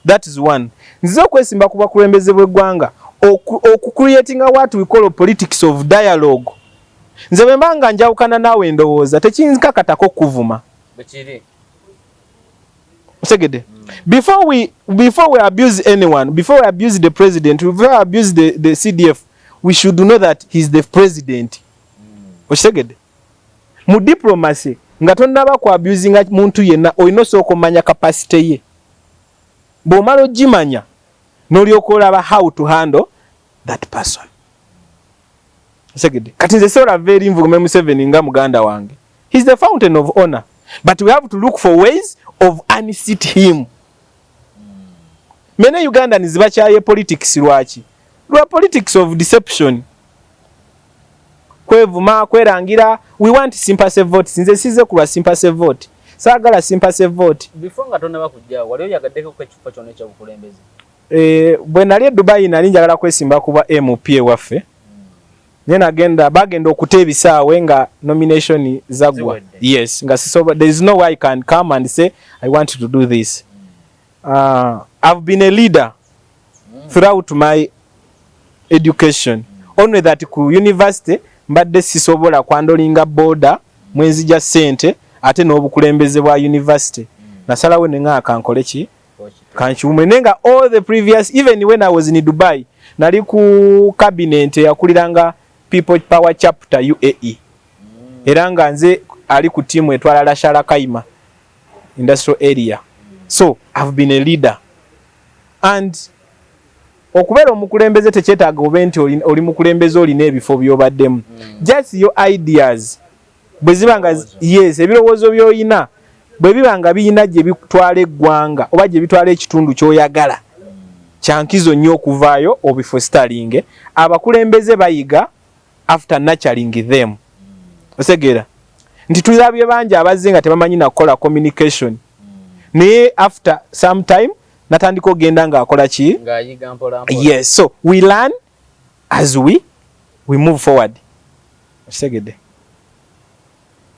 That is one. Nzize okwesimba kuba kulembeze bw'eggwanga creating what we call a politics of dialogue. Nze bwe mbanga njawukana naawe ndowooza tekinzikakatako kuvuma.
Bekiri.
Osegede. Before we abuse anyone, before we abuse the president, before we abuse the CDF, we should know that he's the president. Osegede. Mu diplomacy nga tonnaba ku abusing muntu yenna oyina osooka omanya capacity ye. Bw'omala ogimanya n'olyoka olaba how to handle that person. Osegede. Kati nze sola very Nvuguma Museveni nga muganda wange. He's the fountain of honor. But we have to look for ways of unseat him. Mene Ugandans bachaaye politics lwaki? Lwa politics of deception. Kwevuma kwerangira we want sympathy vote. Sinze size kulwa sympathy vote. Saagala sympathy vote.
Before nga tonna bakujja wali oyagadeko kwekifa kyonna ekya bukulembeze.
Bwe nali Dubai nali njagala kwesimba kuba MP waffe. Nena bagenda okuta ebisaawe nga nomination zagwa. Yes, nga sisoba there is no way I can come and say I want to do this. I've been a leader throughout my education. Only that ku university mbadde sisobola kwandolinga border mwenzija sente ate n'obukulembeze bwa university. Nasalawo nenga akankole ki kanchume nenga all the previous even when I was in Dubai nali ku cabinet yakuliranga People Power Chapter UAE. Era nga nze ali ku timu etwala Lashala Kaima industrial area. So I've been a leader. And okubeera omukulembeze tekyetaaga obe nti oli mukulembeze olina ebifo by'obaddemu. Just your ideas. Bwe zibanga yes ebirowoozo by'oyina bwe bibanga biyina gye bitwala eggwanga oba gye bitwala ekitundu ky'oyagala. Kyankizo nnyo okuvaayo obifosteringe abakulembeze bayiga after nurturing them. Osegera nti tulabye banja abazze nga tebamanyi nakola communication. Naye after some time natandika ogenda nga akola ki?
Ng'ayiga mpola mpola.
Yes, so we learn as we move forward. Osegede.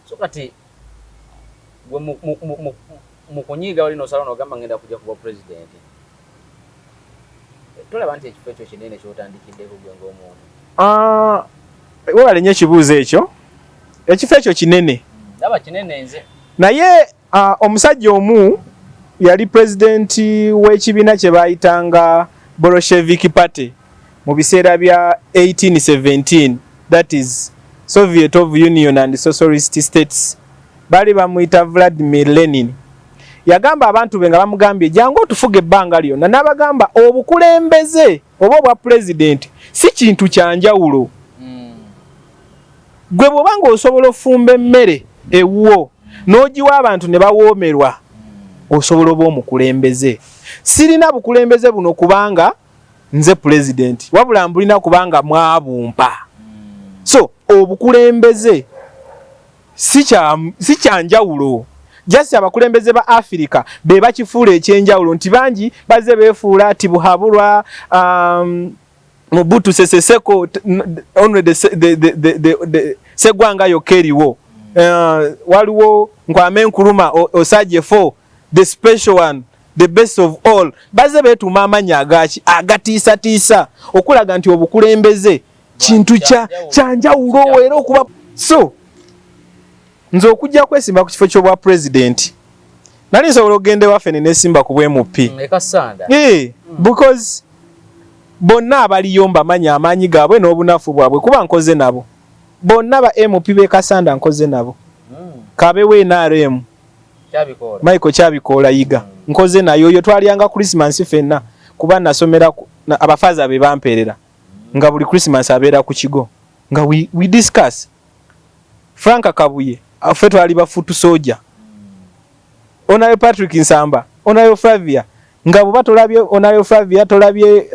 So kati gwe mu kunyiga wali nosala n'ogamba ngenda kujja kuba president. Tolaba nti ekifo ekyo kinene ky'otandikiddeko gwe ng'omuntu. Webale nnyo ekibuuzo ekyo. Ekifo ekyo kinene. Ndaba kinene nze. Naye omusajja omu yali president w'ekibiina kye baayitanga Bolshevik Party mu biseera bya 1817, that is Soviet of Union and Socialist States. Bali bamuyita Vladimir Lenin. Yagamba abantu be nga bamugambye jangu otufuge ebbanga lyonna n'abagamba obukulembeze oba obwa president si kintu kya njawulo. Gwe bw'obanga osobola ofumba emmere ewuwo n'ogiwa abantu ne bawoomerwa osobola oba omukulembeze. Sirina bukulembeze buno kubanga nze president wabula mbulina kubanga mwabumpa. So obukulembeze si kya njawulo. Just abakulembeze ba Africa be bakifuula ekyenjawulo nti bangi baze beefuula ati Buhabulwa Mobutu Sese Seko onwe the Segwanga Yokeriwo waliwo Nkwame Nkrumah Osaje 4 the special one the best of all baze beetuma amanya agatiisa okulaga nti obukulembeze kintu kya njawulo era okuba so nzo okujja kwesimba ku kifo ky'obwa president nali nsobola ogende waffe nenesimba ku bw'MP because bonna abaliyo mbamanya amaanyi gaabwe n'obunafu bwabwe kuba nkoze nabo bonna ba MP b'e Kasanda nkoze nabo
kabewe NRM
Kyabikola
Michael Kyabikola yiga nkoze nayo yo twalyanga Christmas fenna kuba nasomera abafaza be bamperera nga buli Christmas abeera ku kigo nga we discuss Franka Kabuye afe twali bafutu soja onayo Patrick Nsamba onayo Flavia nga buba tolabye onayo Flavia tolabye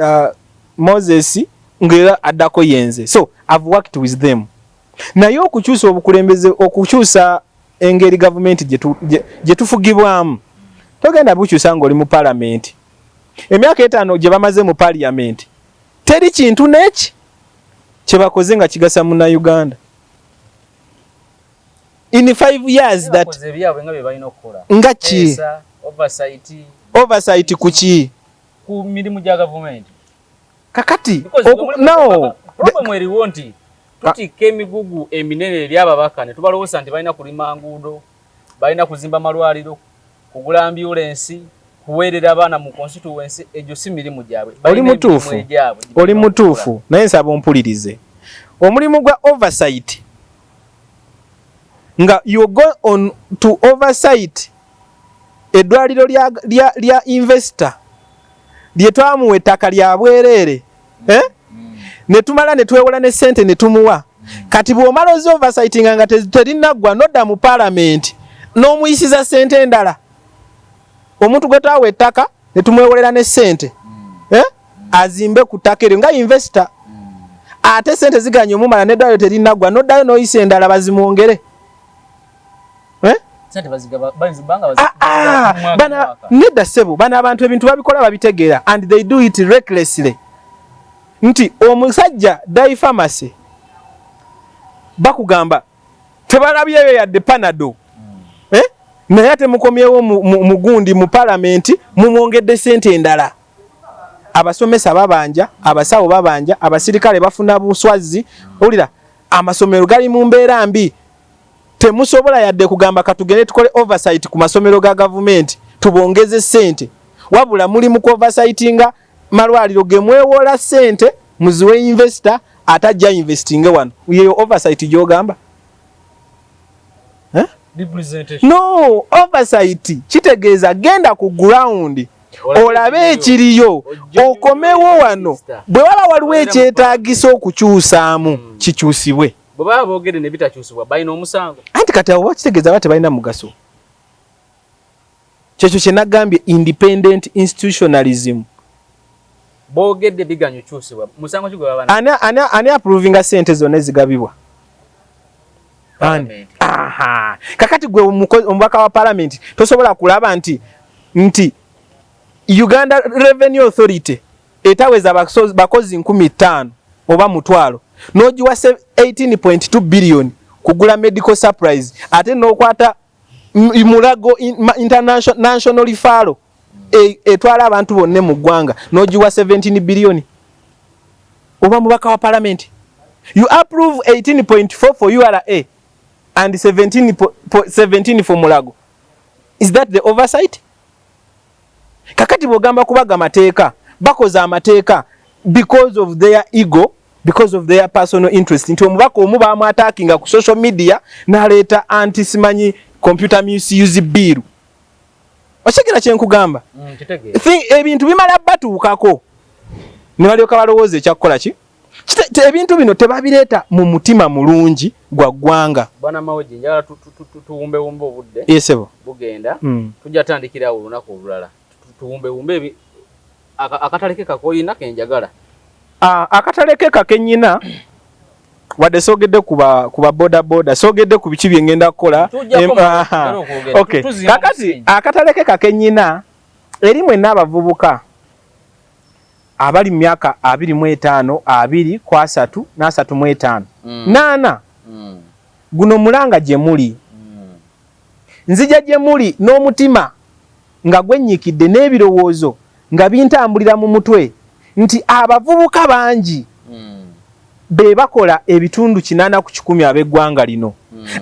Moses ngera adako yenze so I've worked with them naye okukyusa obukulembeze okukyusa engeri government je tufugibwamu togenda bukyusa ngoli mu parliament emyaka 5 je bamaze mu parliament teri kintu neki kye bakoze nga kigasa mu Uganda in 5 years that ngachi oversight kuchi
ku mirimu ja government
kakati
no problem eri wonti tuti kemigugu eminene lyaba bakane tubalowosa nti balina kulima ngudo balina kuzimba malwaliro kugula ambulance kuwerera abana mu constituency ejo si mirimu jabwe oli mutuufu
naye nsaba ompulirize omulimu gwa oversight nga you go on to oversight edwaliro lya investor lyetwamuwe ettaka lya bwerere ne tumala ne twewola ne sente ne tumuwa kati bw'omala oversight nga terinaggwa nodda mu parliament n'omuyisiza sente endala omuntu gwe twawa ettaka ne tumwewolera ne sente azimbe ku ttaka eryo nga investor ate sente ziganye omumala n'eddwaliro terinaggwa noddayo n'oyisa endala bazimwongere nedda ssebo bano abantu ebintu babikola babitegeera and they do it recklessly nti omusajja dai pharmacy bakugamba tebalabyeyo yadde panado naye ate mukomyewo mugundi mu parliament mumwongedde sente endala abasomesa babanja abasawo babanja abasirikale bafuna buswazi olira amasomero gali mu mbeera mbi temusobola yadde kugamba katugende tukole oversight ku masomero ga government tubongeze sente wabula muli mu oversightinga malwaliro gemwewola sente muziwe investor atajja investing wano yeyo oversight gyogamba no oversight kitegeeza genda ku ground olabe ekiriyo okomewo wano bwe waba waliwo ekyetaagisa okukyusaamu kikyusibwe
baba boogere ne bitakyusibwa balina omusango
anti kati abo bakitegeeza bate balina mugaso kyekyo kye nagambye independent institutionalism
boogedde biganyo kyusibwa musango kigwa bana
ani approvinga sente zonna ezigabibwa kakati gwe omubaka wa parliament tosobola kulaba nti Uganda Revenue Authority etaweza bakozi 15 oba mutwalo nojiwa 18.2 billion kugula medical supplies ate nokwata Mulago International Referral etwala abantu bonne mu ggwanga nojiwa 17 billion oba mubaka wa parliament you approve 18.4 for URA and 17 for Mulago. Is that the oversight? Kakati bogamba kubaga mateeka bakoza amateeka because of their ego, because of their personal interest. Nti omubaka omuba amu attackinga ku social media naleta anti-simanyi computer misuse bill. Oshekera kyenkugamba. Ebintu bimala batuukako. Ne balyoka balowooza ekyakukola ki? Ebintu bino tebabireta mu mutima mulungi gwa ggwanga.
Bwana Mawoji njala tuwumbe obudde.
Yesebo.
Bugenda. Tujja tandikira olunaku olulala. Tuwumbe akataleke kakoyina kenjagala.
Akataleke kakenyina wadde sogedde kuba boda sogedde ku biki bye ngenda kukola. Okay. Kakati akataleke kakenyina erimwe n'abavubuka abali myaka 25 2 kwa 3 na 35 nana guno mulanga gye muli nzija gye muli n'omutima nga gwennyikidde n'ebirowoozo nga bintambulira mu mutwe nti abavubuka bangi be bakola ebitundu 8 ku 10 ab'eggwanga lino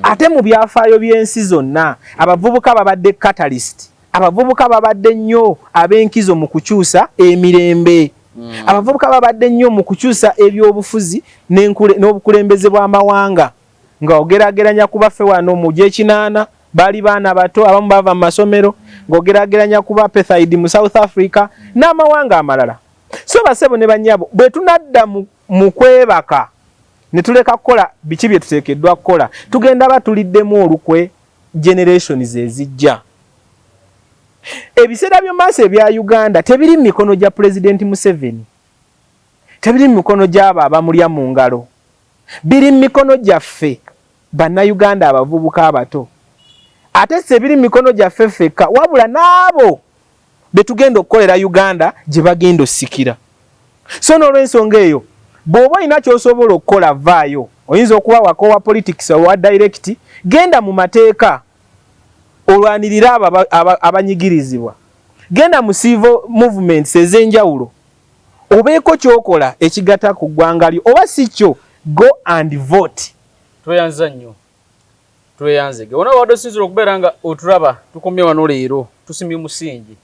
ate mu byafaayo by'ensi zonna abavubuka babadde catalyst abavubuka babadde nnyo ab'enkizo mu kukyusa emirembe abavubuka babadde nnyo mu kukyusa ebyobufuzi n'obukulembeze bw'amawanga nga ogerageranya kubaffe wano mu gy'ekinaana bali baana bato abamu bava mu masomero ng'ogerageranya kuba apartheid mu South Africa n'amawanga amalala. So basebo ne bannyabo bwe tunadda mu kwebaka ne tuleka kukola biki bye tuteekeddwa kukola tugenda batuliddemu olukwe generations ezijja. Ebiseera by'omaaso ebya Uganda tebiri mu mikono gya President Museveni, tebiri mu mikono gy'abo abamulya mu ngalo, biri mu mikono gyaffe bannayuganda abavubuka abato. Ate se biri mu mikono gyaffe ffekka wabula n'abo be tugenda okukolera Uganda gye bagenda ossikira. So n'olw'ensonga eyo bw'oba olina ky'osobola okukola vaayo, oyinza okuba wakowa politics owa direct, genda mu mateeka olwanirira abo abanyigirizibwa, genda mu civil movements ez'enjawulo obeeko ky'okola ekigatta ku ggwanga lyo, oba si kyo go and vote.
Tweyanza nnyo, tweyanzege wona wadde osinzira okubeera nga otulaba tukomye wano leero tusimye musingi,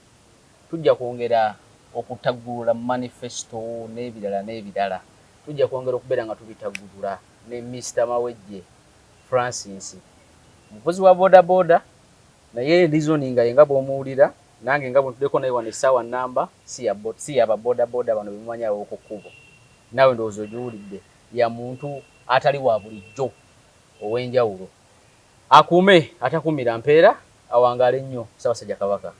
tujja kwongera okutaggulula manifesto n'ebirala tujja kwongera okubeera nga tubitaggulula ne Mr. Mawejje Francis mukozi wa boda naye reasoning nga bw'omuwulira nange nga bwentudeko naye wano essaawa namba si yaba boda bano bemumanyawo okukubo naawe ndowooza ogiwulidde ya muntu atali wa bulijjo ow'enjawulo akuume atakumira mpeera awangaale nnyo Ssaabasajja Kabaka.